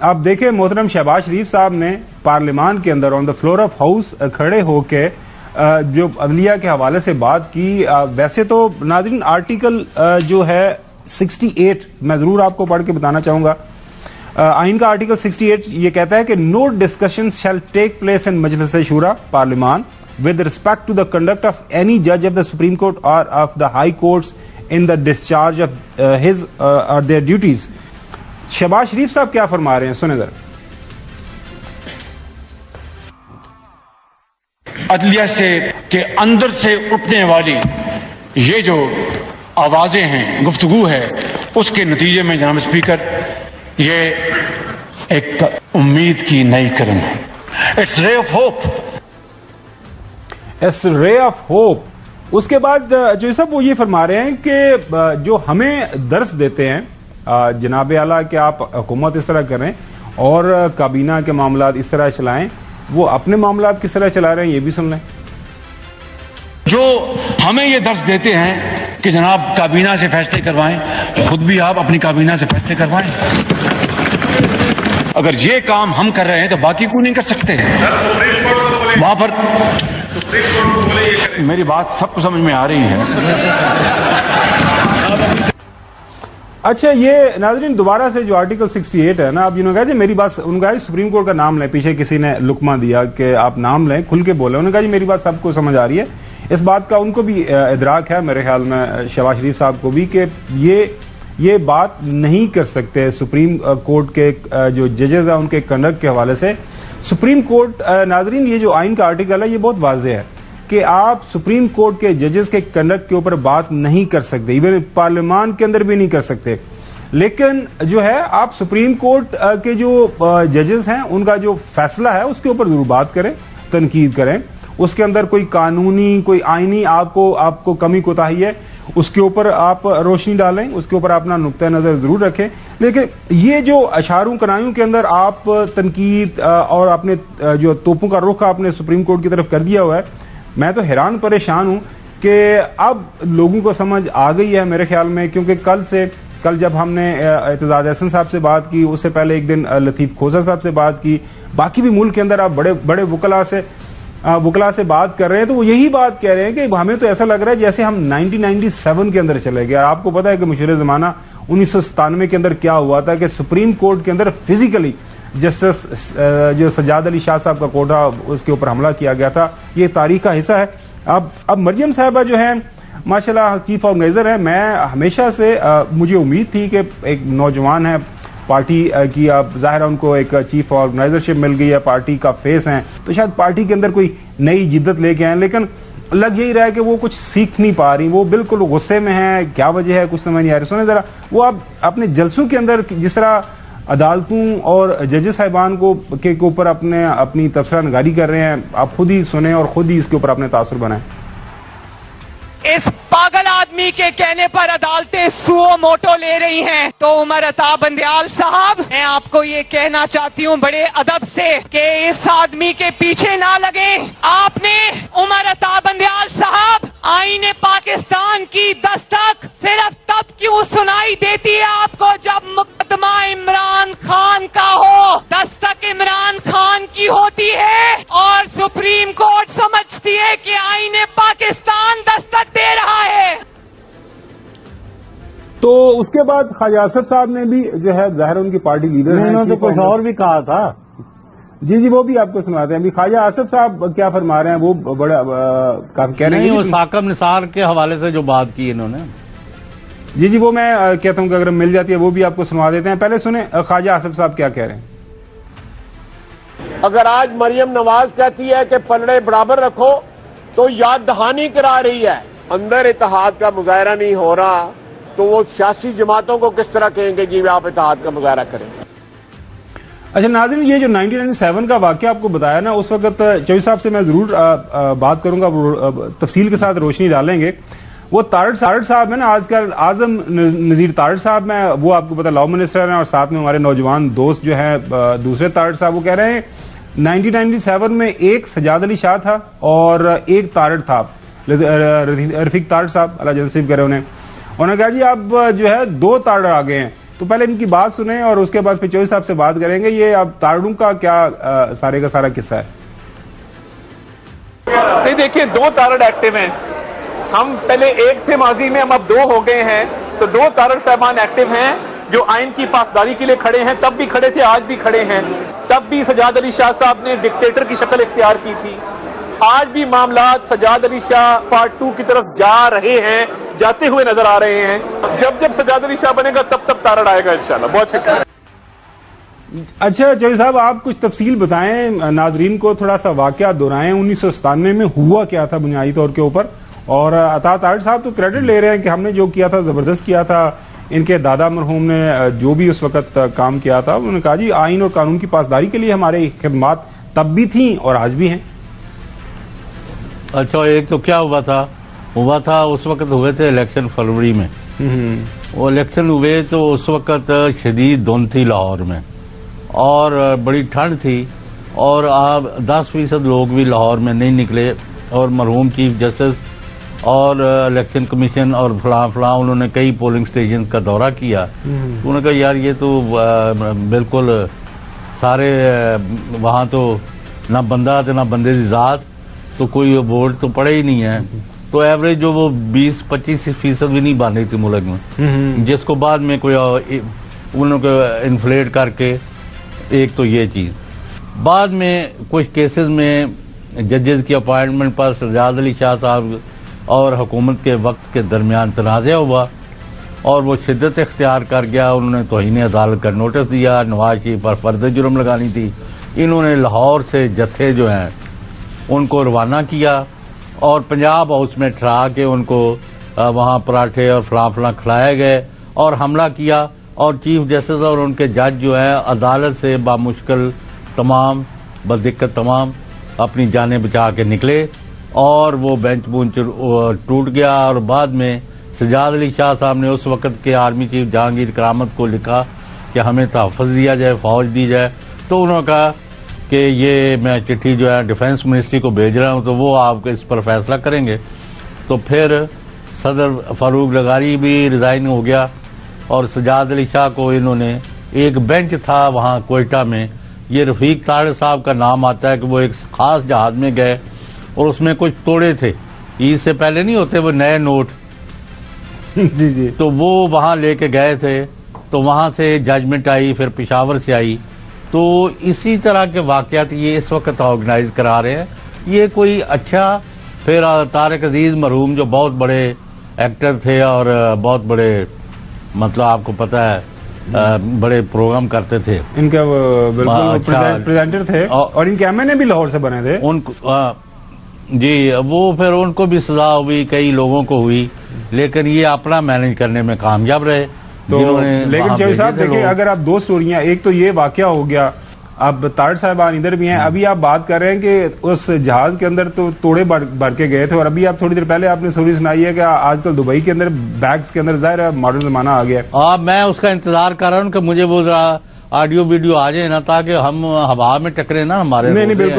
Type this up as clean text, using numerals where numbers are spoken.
آپ دیکھیں محترم شہباز شریف صاحب نے پارلیمان کے اندر آن دا فلور آف ہاؤس کھڑے ہو کے جو عدلیہ کے حوالے سے بات کی. ویسے تو ناظرین آرٹیکل جو ہے 68 میں ضرور آپ کو پڑھ کے بتانا چاہوں گا. آئین کا آرٹیکل 68 یہ کہتا ہے کہ no discussion shall take place in Majlis Shura پارلیمان with respect to the conduct of any judge of the Supreme Court or of the High Courts in the discharge of his or their duties. Shahbaz شریف صاحب کیا فرما رہے ہیں سنیں ذرا. عدلیہ سے کے اندر سے اٹھنے والی یہ جو آوازیں ہیں، گفتگو ہے، اس کے نتیجے میں جناب اسپیکر یہ ایک امید کی نئی کرن ہے. اٹس رے آف ہوپ. اس رے آف ہوپ. اس کے بعد جو صاحب وہ یہ فرما رہے ہیں کہ جو ہمیں درس دیتے ہیں جناب اعلیٰ کہ آپ حکومت اس طرح کریں اور کابینہ کے معاملات اس طرح چلائیں، وہ اپنے معاملات کس طرح چلا رہے ہیں یہ بھی سن لیں. جو ہمیں یہ درس دیتے ہیں کہ جناب کابینہ سے فیصلے کروائیں، خود بھی آپ اپنی کابینہ سے فیصلے کروائیں. اگر یہ کام ہم کر رہے ہیں تو باقی کیوں نہیں کر سکتے؟ وہاں پر میری بات سب کو سمجھ میں آ رہی ہے. اچھا یہ ناظرین دوبارہ سے جو آرٹیکل 68 ہے نا، اب انہوں نے کہا جی میری بات، انہوں نے کہا جی سپریم کورٹ کا نام لیں. پیچھے کسی نے لقمہ دیا کہ آپ نام لیں، کھل کے بولیں. انہوں نے کہا جی میری بات سب کو سمجھ آ رہی ہے. اس بات کا ان کو بھی ادراک ہے میرے خیال میں، شہباز شریف صاحب کو بھی، کہ یہ بات نہیں کر سکتے سپریم کورٹ کے جو ججز ہیں ان کے کنڈکٹ کے حوالے سے. سپریم کورٹ ناظرین یہ جو آئین کا آرٹیکل ہے یہ بہت واضح ہے کہ آپ سپریم کورٹ کے ججز کے کنڈکٹ کے اوپر بات نہیں کر سکتے، ایون پارلیمان کے اندر بھی نہیں کر سکتے. لیکن جو ہے آپ سپریم کورٹ کے جو ججز ہیں ان کا جو فیصلہ ہے اس کے اوپر ضرور بات کریں، تنقید کریں. اس کے اندر کوئی قانونی کوئی آئینی آپ کو کمی کوتاہی ہے اس کے اوپر آپ روشنی ڈالیں، اس کے اوپر اپنا نقطہ نظر ضرور رکھیں. لیکن یہ جو اشاروں کنایوں کے اندر آپ تنقید اور اپنے جو توپوں کا رخ آپ نے سپریم کورٹ کی طرف کر دیا ہوا ہے، میں تو حیران پریشان ہوں کہ اب لوگوں کو سمجھ آ گئی ہے میرے خیال میں. کیونکہ کل جب ہم نے اعتزاز احسن صاحب سے بات کی، اس سے پہلے ایک دن لطیف کھوسا صاحب سے بات کی، باقی بھی ملک کے اندر آپ بڑے بڑے وکلا سے بات کر رہے ہیں، تو وہ یہی بات کہہ رہے ہیں کہ ہمیں تو ایسا لگ رہا ہے جیسے ہم 1997 کے اندر چلے گئے. آپ کو پتا ہے کہ مشیر زمانہ 1997 کے اندر کیا ہوا تھا کہ سپریم کورٹ کے اندر فزیکلی جسٹس جو سجاد علی شاہ صاحب کا کوٹا اس کے اوپر حملہ کیا گیا تھا. یہ تاریخ کا حصہ ہے. اب مریم صاحبہ جو ہیں ماشاءاللہ چیف آرگنائزر ہیں. میں ہمیشہ سے مجھے امید تھی کہ ایک نوجوان ہے پارٹی کی، اب ظاہر ان کو ایک چیف آرگنائزرشپ مل گئی ہے، پارٹی کا فیس ہیں، تو شاید پارٹی کے اندر کوئی نئی جدت لے کے آئیں. لیکن لگ یہی رہا ہے کہ وہ کچھ سیکھ نہیں پا رہی، وہ بالکل غصے میں ہیں. کیا وجہ ہے کچھ سمجھ نہیں آ رہی. سنیں ذرا وہ اب اپنے جلسوں کے اندر جس طرح عدالتوں اور ججز صاحبان کے اوپر اپنی تبصرہ نگاری کر رہے ہیں، آپ خود ہی سنیں اور خود ہی اس کے اوپر اپنے تاثر بنائیں. اس پاگل آدمی کے کہنے پر عدالتیں سو موٹو لے رہی ہیں تو عمر عطا بندیال صاحب، میں آپ کو یہ کہنا چاہتی ہوں بڑے ادب سے کہ اس آدمی کے پیچھے نہ لگیں. آپ نے عمر عطا بندیال صاحب، آئین پاکستان کی دستک صرف تب کیوں سنائی دیتی ہے آپ کو جب مقدمہ عمران خان کا ہو؟ دستک عمران خان کی ہوتی ہے اور سپریم کورٹ سمجھتی ہے کہ آئین پاکستان دستک دے رہا ہے. تو اس کے بعد خواجہ آصف صاحب نے بھی جو ہے ظاہر ان کی پارٹی لیڈر ہیں، انہوں نے تو کچھ اور بھی کہا تھا. جی وہ بھی آپ کو سناتے ہیں. ابھی خواجہ آصف صاحب کیا فرما رہے ہیں، وہ بڑا کہہ رہے ہیں وہ ثاقب نثار کے حوالے سے جو بات کی انہوں نے. جی وہ میں کہتا ہوں کہ اگر مل جاتی ہے وہ بھی آپ کو سنوا دیتے ہیں. پہلے سنیں خواجہ آصف صاحب کیا کہہ رہے ہیں. اگر آج مریم نواز کہتی ہے کہ پلڑے برابر رکھو تو یاد دہانی کرا رہی ہے. اندر اتحاد کا مظاہرہ نہیں ہو رہا تو وہ سیاسی جماعتوں کو کس طرح کہیں گے جی آپ اتحاد کا مظاہرہ کریں. اچھا ناظرین، یہ جو 1997 کا واقعہ آپ کو بتایا نا، اس وقت چوہدری صاحب سے میں ضرور بات کروں گا، تفصیل کے ساتھ روشنی ڈالیں گے. وہ تارڑ صاحب ہے نا، آج کل اعظم نذیر تارڑ صاحب میں، وہ آپ کو پتا لاء منسٹر ہیں، اور ساتھ میں ہمارے نوجوان دوست جو ہیں دوسرے تارڑ صاحب، وہ کہہ رہے ہیں 1997 میں ایک سجاد علی شاہ تھا اور ایک تارڑ تھا، رفیق تارڑ صاحب، اللہ جل نصیب کرے انہیں. انہوں نے کہا جی اب جو ہے دو تارڑ آ گئے ہیں تو پہلے ان کی بات سنیں اور اس کے بعد پھر چوہدری صاحب سے بات کریں گے. یہ اب تارڑوں کا کیا سارے کا سارا قصہ ہے؟ نہیں دیکھیں، 2 تارڑ ایکٹیو ہیں. ہم پہلے 1 تھے ماضی میں، ہم اب 2 ہو گئے ہیں. تو 2 تارڑ صاحبان ایکٹیو ہیں جو آئین کی پاسداری کے لیے کھڑے ہیں. تب بھی کھڑے تھے، آج بھی کھڑے ہیں. تب بھی سجاد علی شاہ صاحب نے ڈکٹیٹر کی شکل اختیار کی تھی. آج بھی معاملات سجاد علی شاہ پارٹ 2 کی طرف جا رہے ہیں، جاتے ہوئے نظر آ رہے ہیں. جب سجاد علی شاہ بنے گا تب تارڑ آئے گا انشاءاللہ. بہت شکریہ. اچھا چوہدری صاحب، آپ کچھ تفصیل بتائیں، ناظرین کو تھوڑا سا واقعہ دہرائیں. 1997 میں ہوا کیا تھا بنیادی طور کے اوپر؟ اور عطا تارڑ صاحب تو کریڈٹ لے رہے ہیں کہ ہم نے جو کیا تھا زبردست کیا تھا. ان کے دادا مرحوم نے جو بھی اس وقت کام کیا تھا، انہوں نے کہا جی آئین اور قانون کی پاسداری کے لیے ہمارے خدمات تب بھی تھیں اور آج بھی ہیں. اچھا، ایک تو کیا ہوا تھا اس وقت ہوئے تھے الیکشن فروری میں. وہ الیکشن ہوئے تو اس وقت شدید دھند تھی لاہور میں اور بڑی ٹھنڈ تھی، اور آپ 10% لوگ بھی لاہور میں نہیں نکلے. اور مرحوم چیف جسٹس اور الیکشن کمیشن اور فلاں انہوں نے کئی پولنگ سٹیشن کا دورہ کیا. انہوں نے کہا یار یہ تو بالکل سارے وہاں تو نہ بندہ تھا نہ بندے کی ذات، تو کوئی ووٹ تو پڑے ہی نہیں ہے. تو ایوریج جو وہ 20-25% بھی نہیں بن رہی تھی ملک میں، جس کو بعد میں کوئی انہوں کو انفلیٹ کر کے. ایک تو یہ چیز. بعد میں کچھ کیسز میں ججز کی اپائنٹمنٹ پر سجاد علی شاہ صاحب اور حکومت کے وقت کے درمیان تنازع ہوا اور وہ شدت اختیار کر گیا. انہوں نے توہین عدالت کا نوٹس دیا، نواز شریف پر فرد جرم لگانی تھی. انہوں نے لاہور سے جتھے جو ہیں ان کو روانہ کیا اور پنجاب ہاؤس میں ٹھہرا کے ان کو وہاں پراٹھے اور فلاں کھلائے گئے اور حملہ کیا. اور چیف جسٹس اور ان کے جج جو ہیں عدالت سے بامشکل تمام بدقت تمام اپنی جانیں بچا کے نکلے اور وہ بینچ بونچ ٹوٹ گیا. اور بعد میں سجاد علی شاہ صاحب نے اس وقت کے آرمی چیف جہانگیر کرامت کو لکھا کہ ہمیں تحفظ دیا جائے، فوج دی جائے. تو انہوں نے کہا کہ یہ میں چٹھی جو ہے ڈیفنس منسٹری کو بھیج رہا ہوں، تو وہ آپ اس پر فیصلہ کریں گے. تو پھر صدر فاروق لغاری بھی ریزائن ہو گیا اور سجاد علی شاہ کو انہوں نے ایک بینچ تھا وہاں کوئٹہ میں، یہ رفیق تارڑ صاحب کا نام آتا ہے کہ وہ ایک خاص جہاز میں گئے اور اس میں کچھ توڑے تھے، عید سے پہلے نہیں ہوتے وہ نئے نوٹ. جی تو وہ وہاں لے کے گئے تھے. تو وہاں سے ججمنٹ آئی، پھر پشاور سے آئی. تو اسی طرح کے واقعات یہ اس وقت آرگنائز کرا رہے ہیں. یہ کوئی اچھا. پھر طارق عزیز مرحوم جو بہت بڑے ایکٹر تھے اور بہت بڑے مطلب آپ کو پتہ ہے بڑے پروگرام کرتے تھے، ان کا بالکل پریزنٹر تھے اور ان کے ایم این اے بھی لاہور سے بنے تھے. ان جی وہ پھر ان کو بھی سزا ہوئی، کئی لوگوں کو ہوئی، لیکن یہ اپنا مینج کرنے میں کامیاب رہے. تو لیکن چوہدری صاحب دیکھیں، اگر آپ 2 سٹوریاں، ایک تو یہ واقعہ ہو گیا، اب تارڑ صاحبان ادھر بھی ہیں. ابھی آپ بات کر رہے ہیں کہ اس جہاز کے اندر تو توڑے بھر کے گئے تھے، اور ابھی آپ تھوڑی دیر پہلے آپ نے سٹوری سنائی ہے کہ آج کل دبئی کے اندر بیگز کے اندر ظاہر ہے ماڈرن زمانہ آ گیا. میں اس کا انتظار کر رہا ہوں کہ مجھے وہ ذرا آڈیو ویڈیو آ جائے نا، تاکہ ہم ہوا میں ٹکرے نا ہمارے. نہیں بالکل